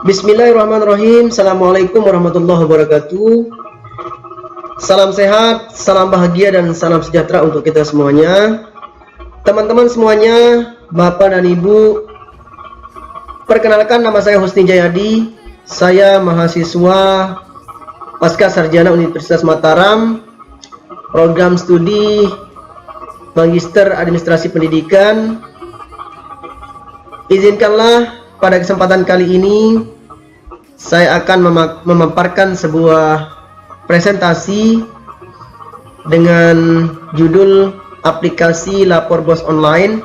Bismillahirrahmanirrahim. Assalamualaikum warahmatullahi wabarakatuh. Salam sehat, salam bahagia, dan salam sejahtera untuk kita semuanya. Teman-teman semuanya, Bapak dan Ibu, perkenalkan, nama saya Husni Jayadi. Saya mahasiswa Pasca Sarjana Universitas Mataram, program studi Magister Administrasi Pendidikan. Izinkanlah pada kesempatan kali ini saya akan memaparkan sebuah presentasi dengan judul aplikasi lapor BOS online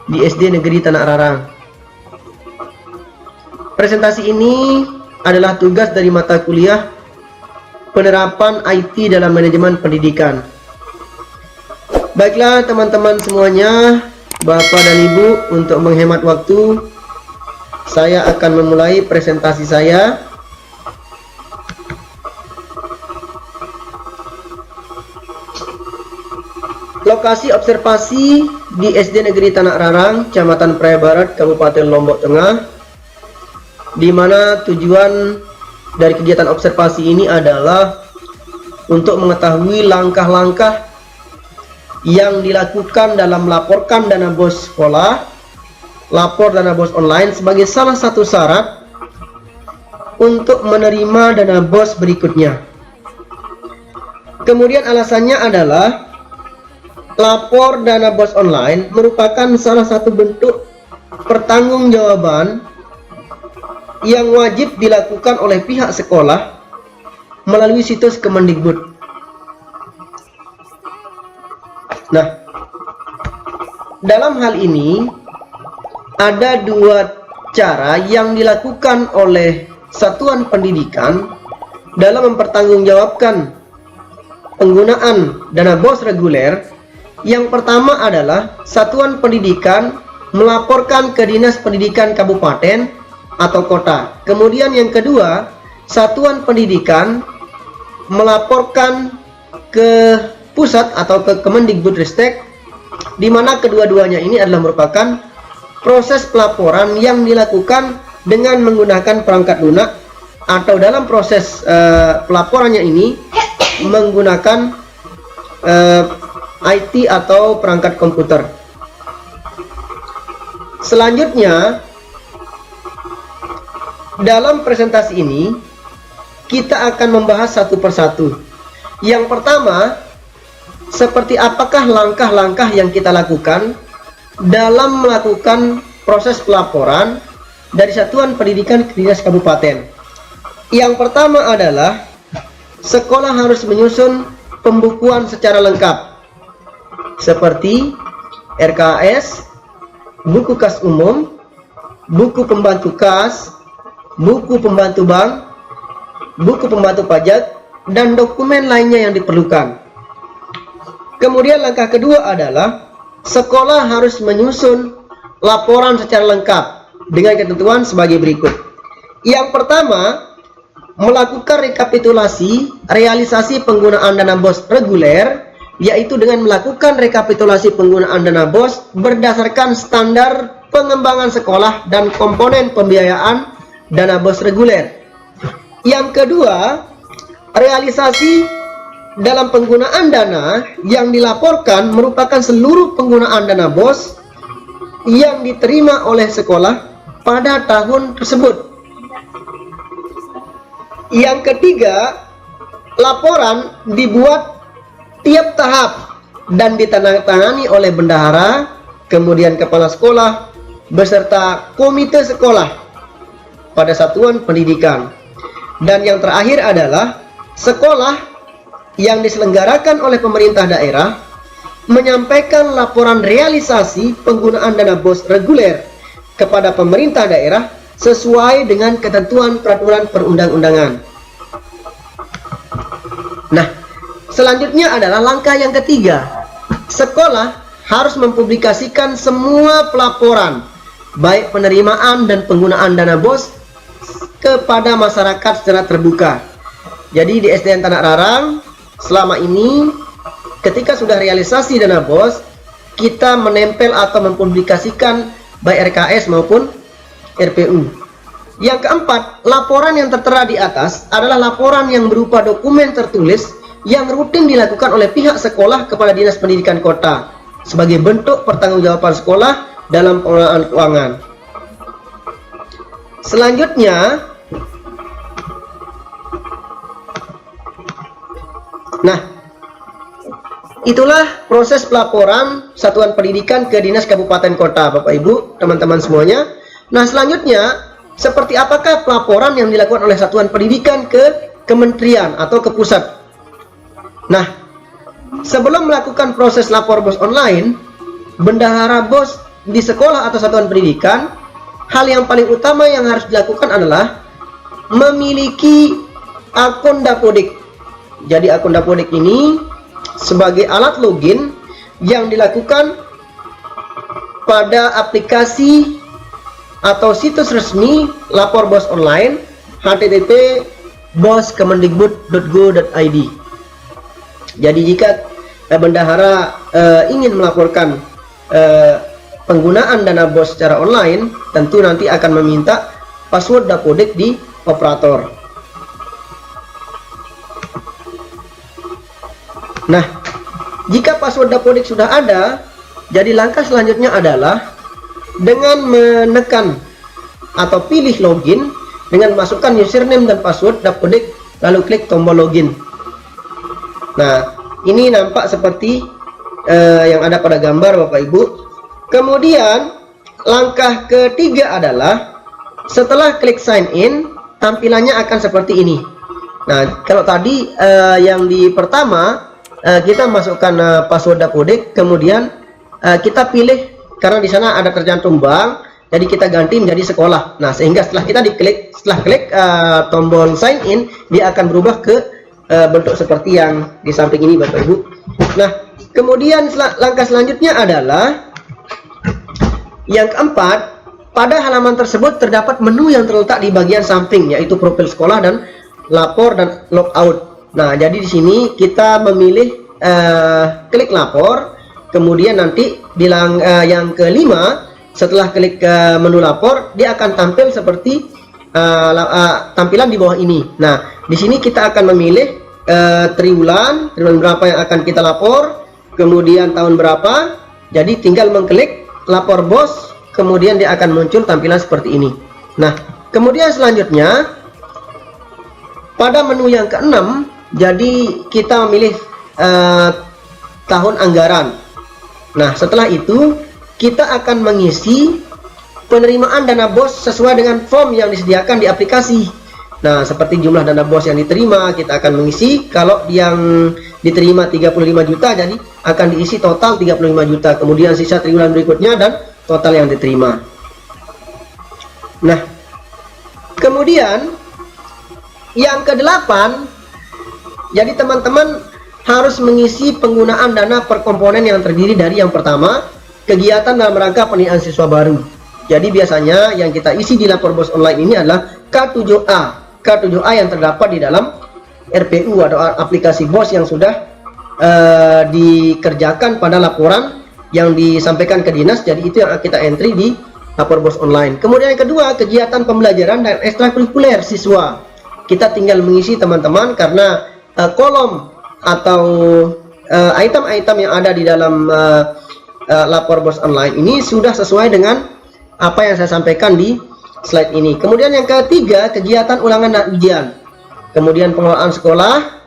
di SD Negeri Tanah Rarang. Presentasi ini adalah tugas dari mata kuliah penerapan IT dalam manajemen pendidikan. Baiklah teman-teman semuanya, Bapak dan Ibu, untuk menghemat waktu, saya akan memulai presentasi saya. Lokasi observasi di SD Negeri Tanah Rarang, Kecamatan Praia Barat, Kabupaten Lombok Tengah, di mana tujuan dari kegiatan observasi ini adalah untuk mengetahui langkah-langkah yang dilakukan dalam melaporkan dana BOS sekolah, lapor dana BOS online sebagai salah satu syarat untuk menerima dana BOS berikutnya. Kemudian alasannya adalah lapor dana BOS online merupakan salah satu bentuk pertanggungjawaban yang wajib dilakukan oleh pihak sekolah melalui situs Kemendikbud. Nah, dalam hal ini ada dua cara yang dilakukan oleh satuan pendidikan dalam mempertanggungjawabkan penggunaan dana BOS reguler. Yang pertama adalah satuan pendidikan melaporkan ke Dinas Pendidikan Kabupaten atau kota. Kemudian yang kedua, satuan pendidikan melaporkan ke pusat atau ke Kemendikbudristek, di mana kedua-duanya ini adalah merupakan proses pelaporan yang dilakukan dengan menggunakan perangkat lunak, atau dalam proses pelaporannya ini menggunakan IT atau perangkat komputer. Selanjutnya, dalam presentasi ini kita akan membahas satu persatu. Yang pertama, seperti apakah langkah-langkah yang kita lakukan dalam melakukan proses pelaporan dari satuan pendidikan ke dinas kabupaten. Yang pertama adalah sekolah harus menyusun pembukuan secara lengkap seperti RKS, buku kas umum, buku pembantu kas, buku pembantu bank, buku pembantu pajak, dan dokumen lainnya yang diperlukan. Kemudian langkah kedua adalah sekolah harus menyusun laporan secara lengkap dengan ketentuan sebagai berikut. Yang pertama, melakukan rekapitulasi realisasi penggunaan dana BOS reguler, yaitu dengan melakukan rekapitulasi penggunaan dana BOS berdasarkan standar pengembangan sekolah dan komponen pembiayaan dana BOS reguler. Yang kedua, realisasi dalam penggunaan dana yang dilaporkan merupakan seluruh penggunaan dana BOS yang diterima oleh sekolah pada tahun tersebut. Yang ketiga, laporan dibuat tiap tahap dan ditandatangani oleh bendahara, kemudian kepala sekolah, beserta komite sekolah pada satuan pendidikan. Dan yang terakhir adalah sekolah yang diselenggarakan oleh pemerintah daerah menyampaikan laporan realisasi penggunaan dana BOS reguler kepada pemerintah daerah sesuai dengan ketentuan peraturan perundang-undangan. Nah, selanjutnya adalah langkah yang ketiga. Sekolah harus mempublikasikan semua pelaporan, baik penerimaan dan penggunaan dana BOS, kepada masyarakat secara terbuka. Jadi di SDN Tanah Rarang selama ini ketika sudah realisasi dana BOS, kita menempel atau mempublikasikan baik RKS maupun RPU. Yang keempat, laporan yang tertera di atas adalah laporan yang berupa dokumen tertulis yang rutin dilakukan oleh pihak sekolah kepada Dinas Pendidikan Kota sebagai bentuk pertanggungjawaban sekolah dalam pengelolaan keuangan. Selanjutnya, itulah proses pelaporan satuan pendidikan ke Dinas Kabupaten Kota, Bapak Ibu, teman-teman semuanya. Nah, selanjutnya, seperti apakah pelaporan yang dilakukan oleh satuan pendidikan ke kementerian atau ke pusat? Nah, sebelum melakukan proses lapor BOS online, bendahara BOS di sekolah atau satuan pendidikan, hal yang paling utama yang harus dilakukan adalah memiliki akun Dapodik. Jadi akun Dapodik ini sebagai alat login yang dilakukan pada aplikasi atau situs resmi lapor BOS online http://boskemendikbud.go.id. Jadi jika bendahara ingin melaporkan penggunaan dana BOS secara online, tentu nanti akan meminta password Dapodik di operator. Nah, jika password Dapodik sudah ada, jadi langkah selanjutnya adalah dengan menekan atau pilih login dengan masukkan username dan password Dapodik, lalu klik tombol login. Nah, ini nampak seperti yang ada pada gambar, Bapak Ibu. Kemudian langkah ketiga adalah setelah klik sign in, tampilannya akan seperti ini. Nah, kalau tadi yang di pertama kita masukkan password Dapodik, kemudian kita pilih, karena di sana ada tercantum bank, jadi kita ganti menjadi sekolah. Nah, sehingga setelah kita setelah klik tombol sign in, dia akan berubah ke bentuk seperti yang di samping ini, Bapak Ibu. Nah, kemudian langkah selanjutnya adalah yang keempat, pada halaman tersebut terdapat menu yang terletak di bagian samping, yaitu profil sekolah dan lapor dan logout. Nah, jadi di sini kita memilih klik lapor, kemudian nanti bilang yang kelima, setelah klik menu lapor, dia akan tampil seperti tampilan di bawah ini. Nah, di sini kita akan memilih triwulan berapa yang akan kita lapor, kemudian tahun berapa. Jadi tinggal mengklik lapor BOS, kemudian dia akan muncul tampilan seperti ini. Nah, kemudian selanjutnya pada menu yang keenam, jadi kita memilih tahun anggaran. Nah, setelah itu kita akan mengisi penerimaan dana BOS sesuai dengan form yang disediakan di aplikasi. Nah, seperti jumlah dana BOS yang diterima, kita akan mengisi. Kalau yang diterima 35 juta, jadi akan diisi total 35 juta. Kemudian sisa triwulan berikutnya dan total yang diterima. Nah, kemudian yang kedelapan, jadi teman-teman harus mengisi penggunaan dana per komponen yang terdiri dari yang pertama, kegiatan dalam rangka pendidikan siswa baru. Jadi biasanya yang kita isi di lapor BOS online ini adalah K7A. K7A yang terdapat di dalam RPU atau aplikasi BOS yang sudah dikerjakan pada laporan yang disampaikan ke dinas. Jadi itu yang kita entry di lapor BOS online. Kemudian yang kedua, kegiatan pembelajaran dan ekstrakurikuler siswa. Kita tinggal mengisi, teman-teman, karena kolom atau item-item yang ada di dalam lapor BOS online ini sudah sesuai dengan apa yang saya sampaikan di slide ini. Kemudian yang ketiga, kegiatan ulangan dan ujian. Kemudian pengelolaan sekolah.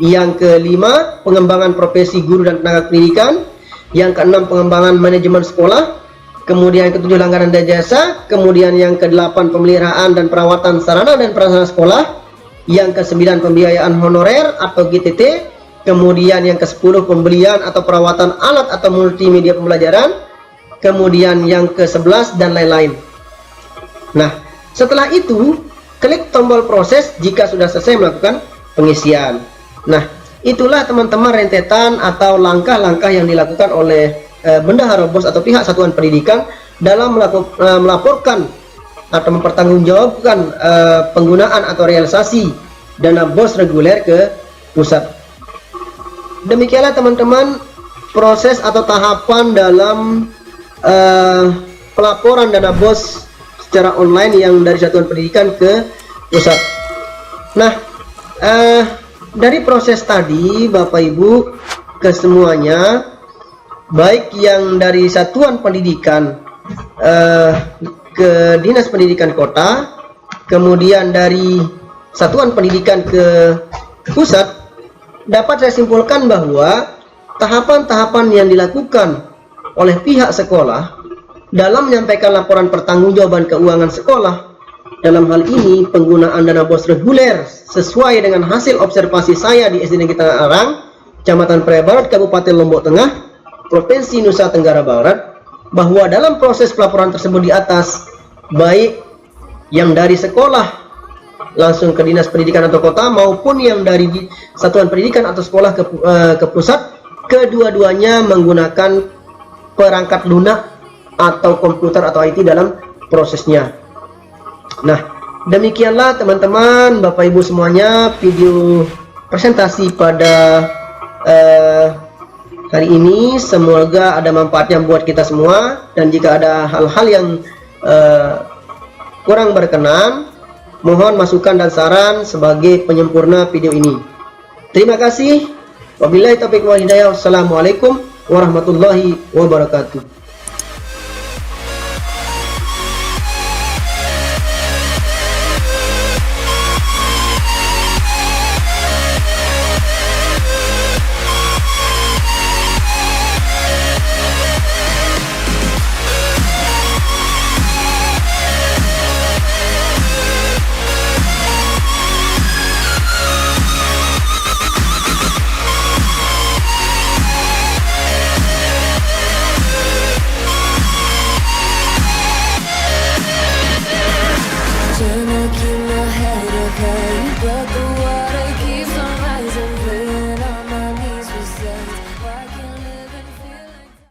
Yang kelima, pengembangan profesi guru dan tenaga pendidikan. Yang keenam, pengembangan manajemen sekolah. Kemudian yang ketujuh, langganan dan jasa. Kemudian yang kedelapan, pemeliharaan dan perawatan sarana dan prasarana sekolah. Yang kesembilan, pembiayaan honorer atau GTT. Kemudian yang ke-10, pembelian atau perawatan alat atau multimedia pembelajaran. Kemudian yang ke-11 dan lain-lain. Nah, setelah itu klik tombol proses jika sudah selesai melakukan pengisian. Nah, itulah teman-teman rentetan atau langkah-langkah yang dilakukan oleh bendahara BOS atau pihak satuan pendidikan dalam melaporkan atau mempertanggungjawabkan penggunaan atau realisasi dana BOS reguler ke pusat. Demikianlah teman-teman proses atau tahapan dalam pelaporan dana BOS secara online yang dari satuan pendidikan ke pusat. Nah, dari proses tadi Bapak Ibu kesemuanya, baik yang dari satuan pendidikan ke dinas pendidikan kota, kemudian dari satuan pendidikan ke pusat, dapat saya simpulkan bahwa tahapan-tahapan yang dilakukan oleh pihak sekolah dalam menyampaikan laporan pertanggungjawaban keuangan sekolah, dalam hal ini penggunaan dana bos reguler sesuai dengan hasil observasi saya di SD Negeri Tengah Arang, Kecamatan Praia Barat, Kabupaten Lombok Tengah, Provinsi Nusa Tenggara Barat, bahwa dalam proses pelaporan tersebut di atas, baik yang dari sekolah langsung ke dinas pendidikan atau kota maupun yang dari satuan pendidikan atau sekolah ke pusat, kedua-duanya menggunakan perangkat lunak atau komputer atau IT dalam prosesnya. Nah, demikianlah teman-teman, Bapak Ibu semuanya, video presentasi pada hari ini. Semoga ada manfaatnya buat kita semua, dan jika ada hal-hal yang kurang berkenan, mohon masukan dan saran sebagai penyempurna video ini. Terima kasih. Wabillahi taufiq wal hidayah. Wassalamualaikum warahmatullahi wabarakatuh. Jangan kira harap hari